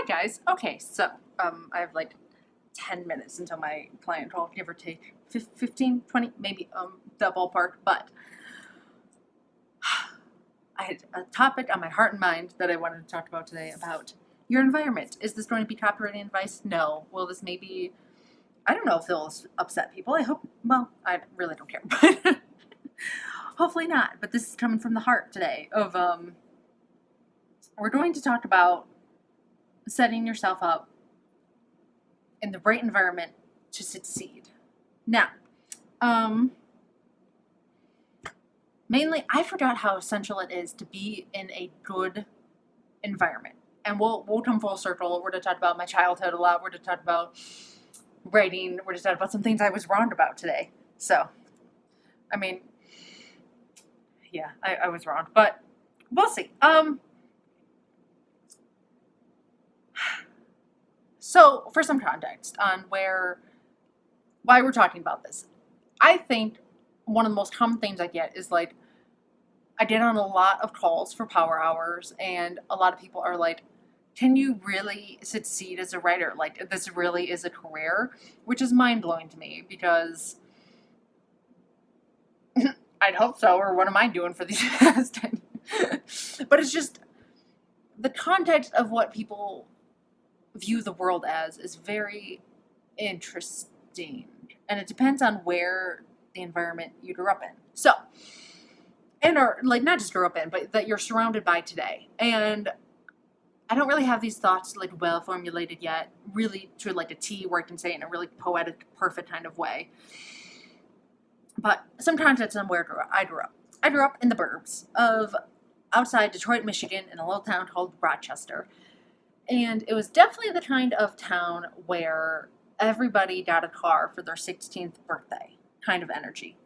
guys. Okay, so I have like 10 minutes until my client call, give or take 15, 20, maybe the ballpark. But I had a topic on my heart and mind that I wanted to talk about today about your environment. Is this going to be copywriting advice? No. Will this maybe, I don't know if it'll upset people. I hope, well, I really don't care. But hopefully not. But this is coming from the heart today of, we're going to talk about setting yourself up in the right environment to succeed. Now, mainly, I forgot how essential it is to be in a good environment. And we'll come full circle. We're going to talk about my childhood a lot. We're going to talk about writing. We're going to talk about some things I was wrong about today. So, I mean, yeah, I was wrong. But we'll see. So, for some context on why we're talking about this, I think one of the most common things I get is like, I get on a lot of calls for power hours, and a lot of people are like, can you really succeed as a writer? Like, this really is a career, which is mind blowing to me because I'd hope so, or what am I doing for these past 10? But it's just the context of what people view the world as is very interesting, and it depends on where the environment you grew up in. So, or like not just grew up in, but that you're surrounded by today. And I don't really have these thoughts like well formulated yet, really to like a T where I can say it in a really poetic, perfect kind of way. But some context on where I grew up. I grew up in the burbs of outside Detroit, Michigan, in a little town called Rochester. And it was definitely the kind of town where everybody got a car for their 16th birthday kind of energy.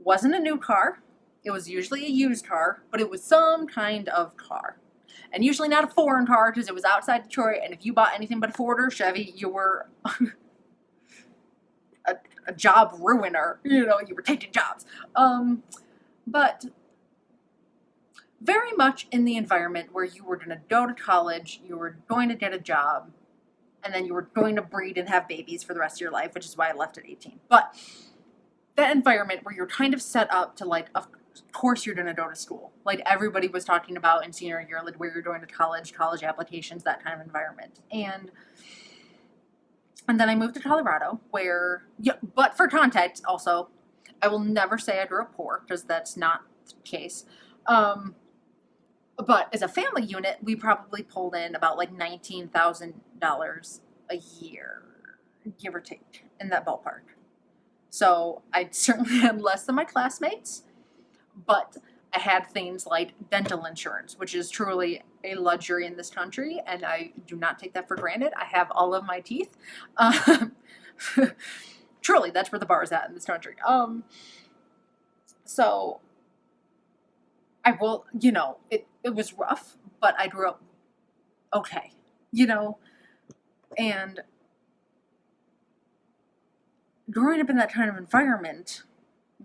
Wasn't a new car. It was usually a used car, but it was some kind of car. And usually not a foreign car because it was outside Detroit. And if you bought anything but a Ford or Chevy, you were a job ruiner. You know, you were taking jobs. But very much in the environment where you were going to go to college, you were going to get a job, and then you were going to breed and have babies for the rest of your life, which is why I left at 18. But that environment where you're kind of set up to like, of course you're going to go to school. Like everybody was talking about in senior year, like where you're going to college applications, that kind of environment. And then I moved to Colorado where, yeah, but for context also, I will never say I grew up poor because that's not the case. But as a family unit, we probably pulled in about like $19,000 a year, give or take, in that ballpark. So I certainly had less than my classmates, but I had things like dental insurance, which is truly a luxury in this country, and I do not take that for granted. I have all of my teeth. Truly, that's where the bar is at in this country. So I will, it was rough, but I grew up okay, and growing up in that kind of environment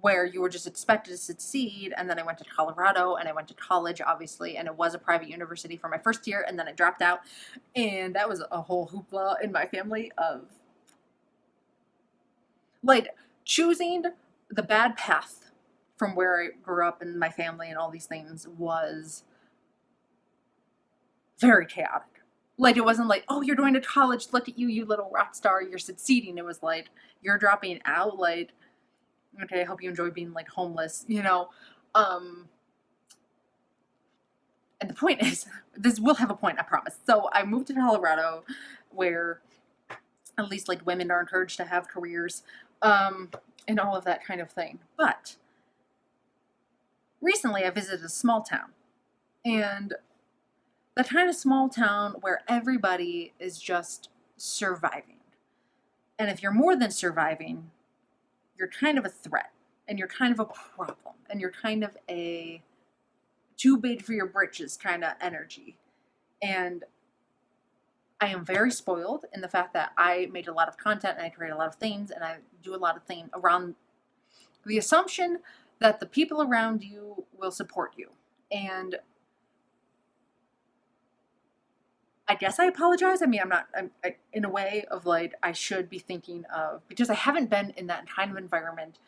where you were just expected to succeed, and then I went to Colorado, and I went to college, obviously, and it was a private university for my first year, and then I dropped out, and that was a whole hoopla in my family of, like, choosing the bad path from where I grew up and my family and all these things was very chaotic. Like, it wasn't like, oh, you're going to college, look at you, you little rock star, you're succeeding. It was like, you're dropping out, like, okay, I hope you enjoy being, like, homeless, and the point is, this will have a point, I promise. So I moved to Colorado where at least, like, women are encouraged to have careers, and all of that kind of thing. But recently I visited a small town, and the kind of small town where everybody is just surviving. And if you're more than surviving, you're kind of a threat, and you're kind of a problem, and you're kind of a too big for your britches kind of energy. And I am very spoiled in the fact that I made a lot of content, and I create a lot of things, and I do a lot of things around the assumption that the people around you will support you. And I guess I apologize. I mean, I, in a way of like, I should be thinking of, because I haven't been in that kind of environment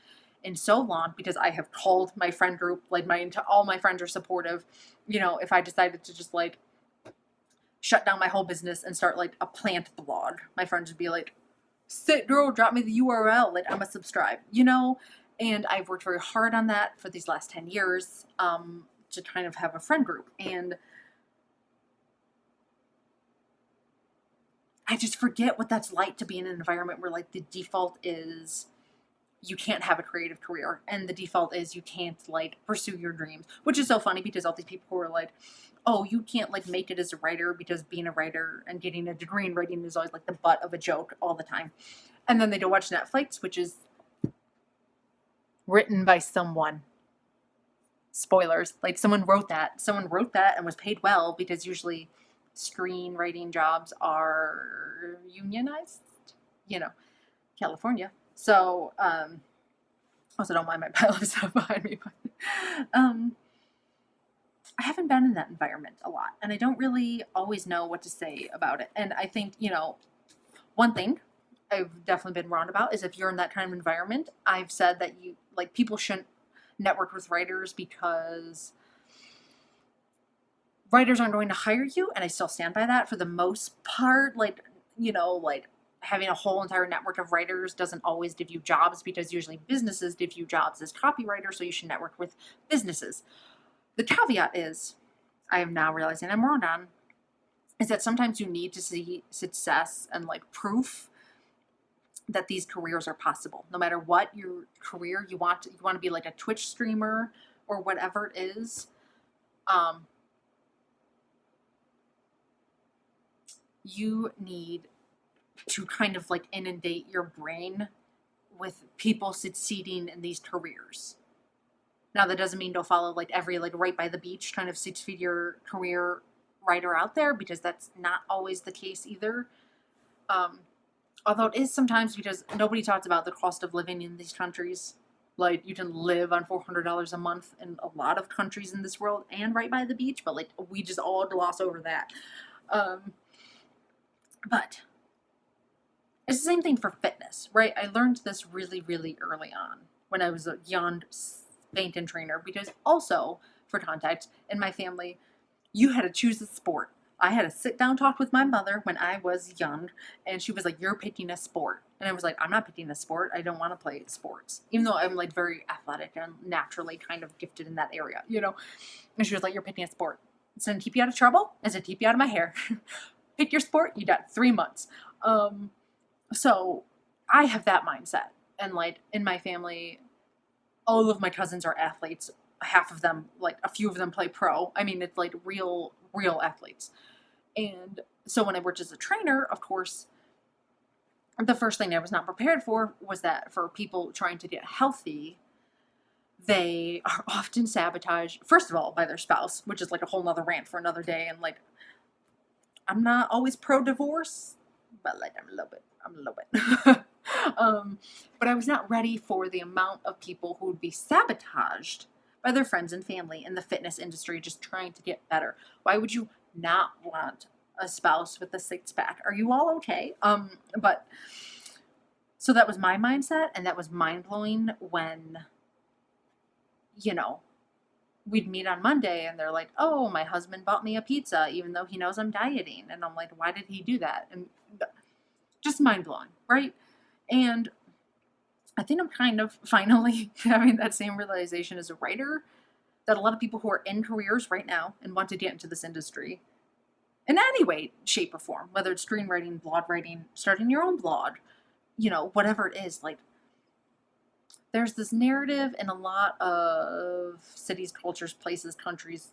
in so long, because I have called my friend group, like all my friends are supportive. You know, if I decided to just like shut down my whole business and start like a plant blog, my friends would be like, sit girl, drop me the URL, like I'm a subscribe, you know? And I've worked very hard on that for these last 10 years, to kind of have a friend group. And I just forget what that's like to be in an environment where like the default is you can't have a creative career, and the default is you can't like pursue your dreams, which is so funny because all these people who are like, oh, you can't like make it as a writer because being a writer and getting a degree in writing is always like the butt of a joke all the time. And then they go watch Netflix, which is written by someone. Spoilers, like someone wrote that and was paid well, because usually screenwriting jobs are unionized, you know, California. So, also don't mind my pile of stuff behind me, but, I haven't been in that environment a lot, and I don't really always know what to say about it. And I think, you know, one thing I've definitely been wrong about is if you're in that kind of environment, I've said that you, like, people shouldn't network with writers because writers aren't going to hire you, and I still stand by that for the most part. Like, you know, like having a whole entire network of writers doesn't always give you jobs, because usually businesses give you jobs as copywriters, so you should network with businesses. The caveat is, I am now realizing I'm wrong on, is that sometimes you need to see success and like proof that these careers are possible. No matter what your career you want to be like a Twitch streamer or whatever it is. You need to kind of like inundate your brain with people succeeding in these careers. Now, that doesn't mean don't follow like every like right by the beach kind of 6-figure career writer out there, because that's not always the case either. Although it is sometimes, because nobody talks about the cost of living in these countries. Like, you can live on $400 a month in a lot of countries in this world and right by the beach, but like we just all gloss over that. But it's the same thing for fitness, right? I learned this really, really early on when I was a young Spankin trainer, because also, for context, in my family, you had to choose a sport. I had a sit down talk with my mother when I was young, and she was like, you're picking a sport. And I was like, I'm not picking a sport. I don't want to play sports, even though I'm like very athletic and naturally kind of gifted in that area, you know? And she was like, you're picking a sport. It's going to keep you out of trouble. It's going to keep you out of my hair. Pick your sport. You got 3 months. So I have that mindset. And like in my family, all of my cousins are athletes. Half of them, like a few of them play pro. I mean, it's like real athletes. And so when I worked as a trainer, of course, the first thing I was not prepared for was that for people trying to get healthy, they are often sabotaged, first of all, by their spouse, which is like a whole nother rant for another day. And like, I'm not always pro-divorce, but like I'm a little bit. But I was not ready for the amount of people who would be sabotaged by their friends and family in the fitness industry just trying to get better. Why would you not want a spouse with a 6-pack? Are you all okay? But so that was my mindset, and that was mind-blowing when, you know, we'd meet on Monday and they're like, oh, my husband bought me a pizza even though he knows I'm dieting. And I'm like, why did he do that? And just mind-blowing, right? And I think I'm kind of finally having that same realization as a writer, that a lot of people who are in careers right now and want to get into this industry in any way, shape, or form, whether it's screenwriting, blog writing, starting your own blog, you know, whatever it is, like, there's this narrative in a lot of cities, cultures, places, countries,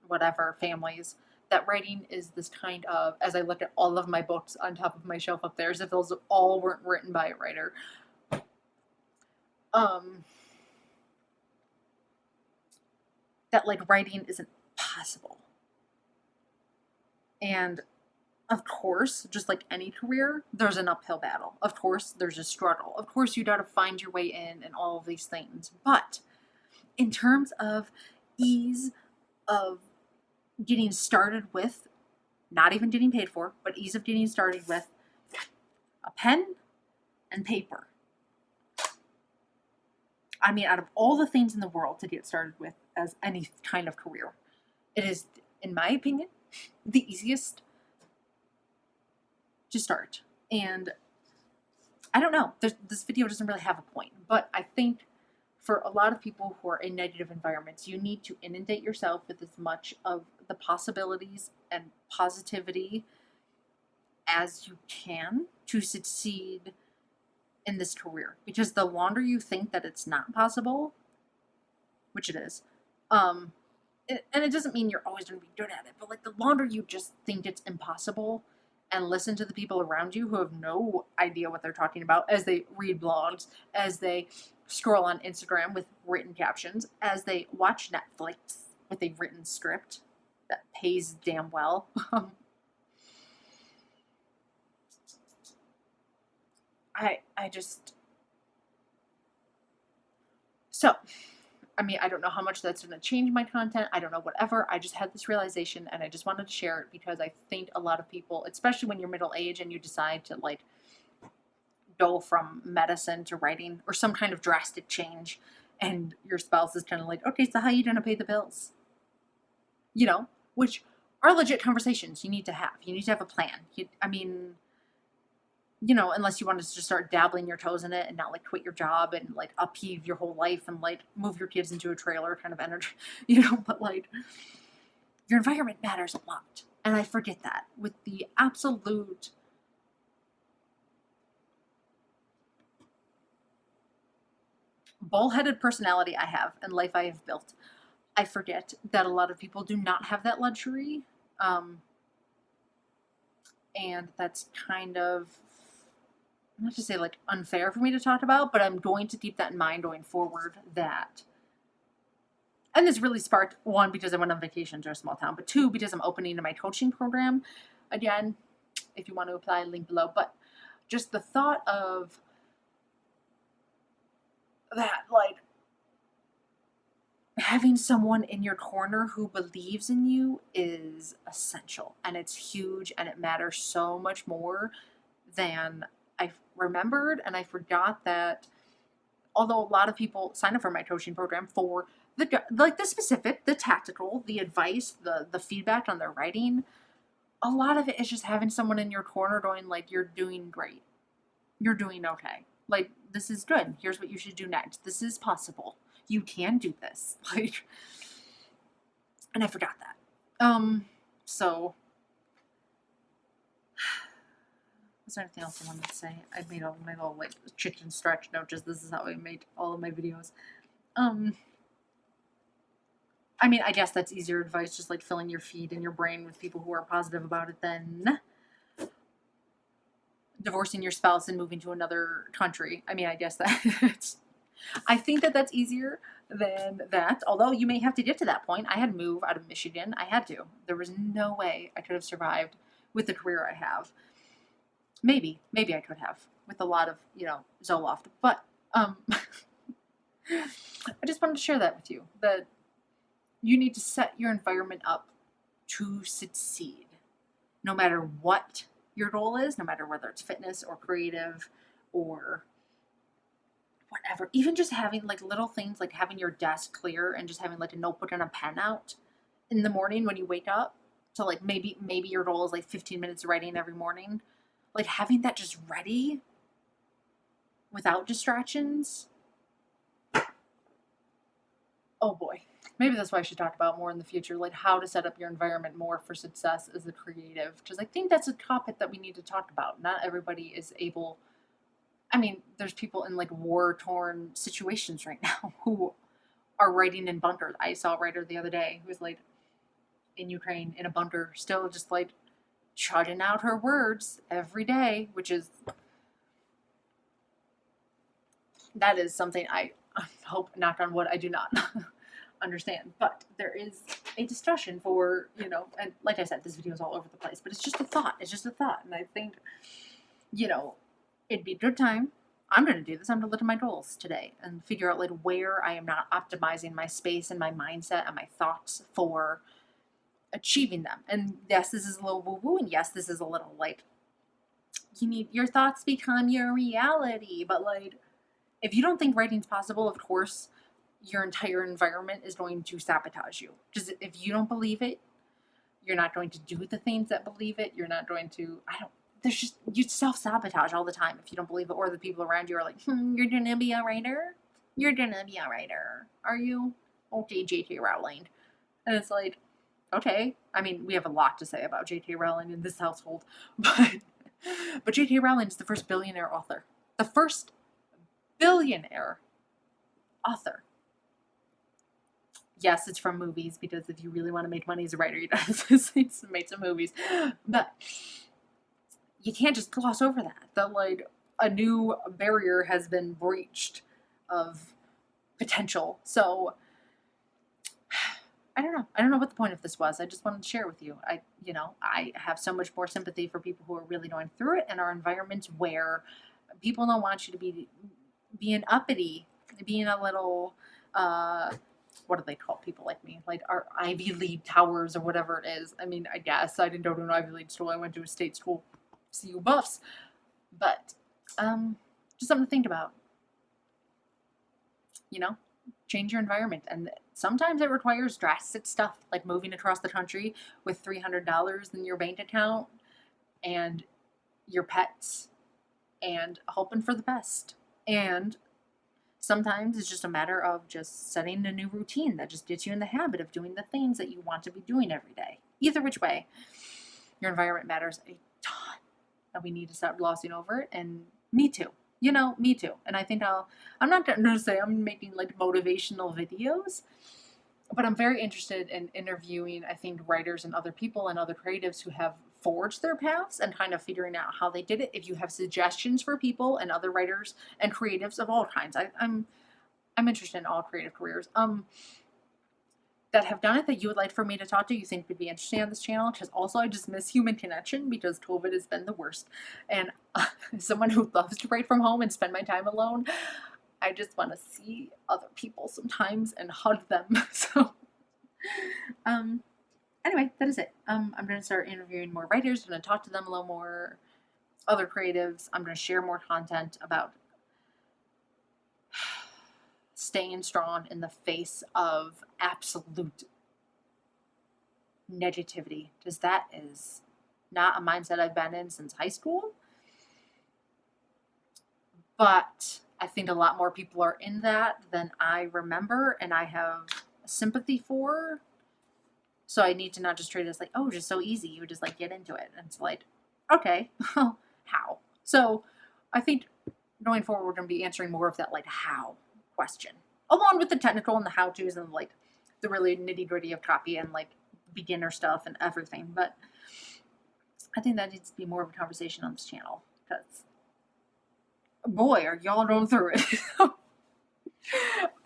whatever, families, that writing is this kind of, as I look at all of my books on top of my shelf up there, as if those all weren't written by a writer. That like writing isn't possible. And of course, just like any career, there's an uphill battle. Of course, there's a struggle. Of course, you got to find your way in and all of these things. But in terms of ease of getting started with not even getting paid for, but ease of getting started with a pen and paper. I mean, out of all the things in the world to get started with as any kind of career, it is, in my opinion, the easiest to start. And I don't know, this video doesn't really have a point, but I think for a lot of people who are in negative environments, you need to inundate yourself with as much of the possibilities and positivity as you can to succeed in this career. Because the longer you think that it's not possible, which it is, and it doesn't mean you're always going to be good at it, but like the longer you just think it's impossible and listen to the people around you who have no idea what they're talking about as they read blogs, as they scroll on Instagram with written captions, as they watch Netflix with a written script that pays damn well. I just, so, I mean, I don't know how much that's going to change my content. I don't know, whatever. I just had this realization and I just wanted to share it because I think a lot of people, especially when you're middle age and you decide to like go from medicine to writing or some kind of drastic change, and your spouse is kind of like, okay, so how are you going to pay the bills? You know, which are legit conversations you need to have. You need to have a plan. I mean, you know, unless you wanted to just start dabbling your toes in it and not like quit your job and like upheave your whole life and like move your kids into a trailer kind of energy, you know, but like your environment matters a lot. And I forget that with the absolute bullheaded personality I have and life I have built. I forget that a lot of people do not have that luxury. And that's kind of, not to say like unfair for me to talk about, but I'm going to keep that in mind going forward. That, and this really sparked, one, because I went on vacation to a small town, but two, because I'm opening my coaching program. Again, if you want to apply, link below. But just the thought of that, like having someone in your corner who believes in you is essential, and it's huge, and it matters so much more than I remembered. And I forgot that although a lot of people sign up for my coaching program for the specific, the tactical, the advice, the feedback on their writing, a lot of it is just having someone in your corner going like, you're doing great, you're doing okay, like this is good, here's what you should do next, this is possible, you can do this, like, and I forgot that. So was there anything else I wanted to say? I made all my little like chicken stretch notes. Just this is how I made all of my videos. I mean, I guess that's easier advice, just like filling your feed and your brain with people who are positive about it than divorcing your spouse and moving to another country. I mean, I guess that's, I think that that's easier than that. Although you may have to get to that point. I had to move out of Michigan. I had to. There was no way I could have survived with the career I have. Maybe I could have with a lot of, you know, Zoloft. But I just wanted to share that with you, that you need to set your environment up to succeed, no matter what your goal is, no matter whether it's fitness or creative or whatever. Even just having like little things like having your desk clear and just having like a notebook and a pen out in the morning when you wake up. So like maybe your goal is like 15 minutes of writing every morning. Like having that just ready without distractions. Oh boy. Maybe that's why I should talk about more in the future, like how to set up your environment more for success as a creative. Because I think that's a topic that we need to talk about. Not everybody is able. I mean, there's people in like war-torn situations right now who are writing in bunkers. I saw a writer the other day who was like in Ukraine in a bunker, still just like shouting out her words every day, which is, that is something I hope, knock on wood, I do not understand. But there is a discussion for, you know, and like I said, this video is all over the place, but it's just a thought. It's just a thought. And I think, you know, it'd be a good time. I'm going to do this. I'm going to look at my goals today and figure out like where I am not optimizing my space and my mindset and my thoughts for achieving them. And yes, this is a little woo woo, and yes, this is a little like, you need your thoughts become your reality. But like, if you don't think writing's possible, of course, your entire environment is going to sabotage you. Just if you don't believe it, you're not going to do the things that believe it. You're not going to, I don't, there's just, you self sabotage all the time if you don't believe it, or the people around you are like, you're gonna be a writer? You're gonna be a writer. Are you? Okay, J.K. Rowling. And it's like, okay. I mean, we have a lot to say about J.K. Rowling in this household, but J.K. Rowling is the first billionaire author. The first billionaire author. Yes, it's from movies, because if you really want to make money as a writer, you have to make some movies. But you can't just gloss over that like a new barrier has been breached of potential. So I don't know what the point of this was. I just wanted to share with you. I have so much more sympathy for people who are really going through it, and our environments where people don't want you to be being uppity, being a little what do they call people like me? Like our Ivy League towers or whatever it is. I mean, I guess I didn't go to an Ivy League school. I went to a state school. See you buffs. But just something to think about. Change your environment. And sometimes it requires drastic stuff, like moving across the country with $300 in your bank account and your pets and hoping for the best. And sometimes it's just a matter of just setting a new routine that just gets you in the habit of doing the things that you want to be doing every day. Either which way, your environment matters a ton. And we need to stop glossing over it. And me too. Me too. And I think I'm not going to say I'm making like motivational videos, but I'm very interested in interviewing, I think, writers and other people and other creatives who have forged their paths and kind of figuring out how they did it. If you have suggestions for people and other writers and creatives of all kinds, I'm interested in all creative careers that have done it that you would like for me to talk to, you think would be interesting on this channel. Because also I just miss human connection, because COVID has been the worst. And as someone who loves to write from home and spend my time alone, I just want to see other people sometimes and hug them. So anyway, that is it. I'm going to start interviewing more writers. I'm going to talk to them a little more, other creatives. I'm going to share more content about staying strong in the face of absolute negativity, because that is not a mindset I've been in since high school. But I think a lot more people are in that than I remember, and I have sympathy for. So I need to not just treat it as like, oh, just so easy. You just like get into it. And it's like, okay, how? So I think going forward, we're going to be answering more of that like how question, along with the technical and the how-tos and like the really nitty-gritty of copy and like beginner stuff and everything. But I think that needs to be more of a conversation on this channel, because boy, are y'all going through it.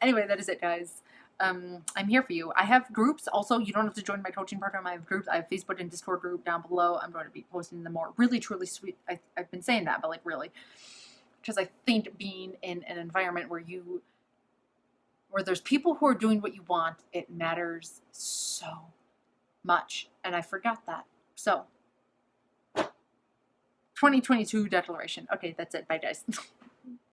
Anyway, that is it, guys. I'm here for you. I have groups also. You don't have to join my coaching program. I have groups. I have Facebook and Discord group down below. I'm going to be posting them more. Really, truly sweet. I've been saying that, but like really, because I think being in an environment where there's people who are doing what you want, it matters so much. And I forgot that. So 2022 declaration. Okay, that's it. Bye, guys.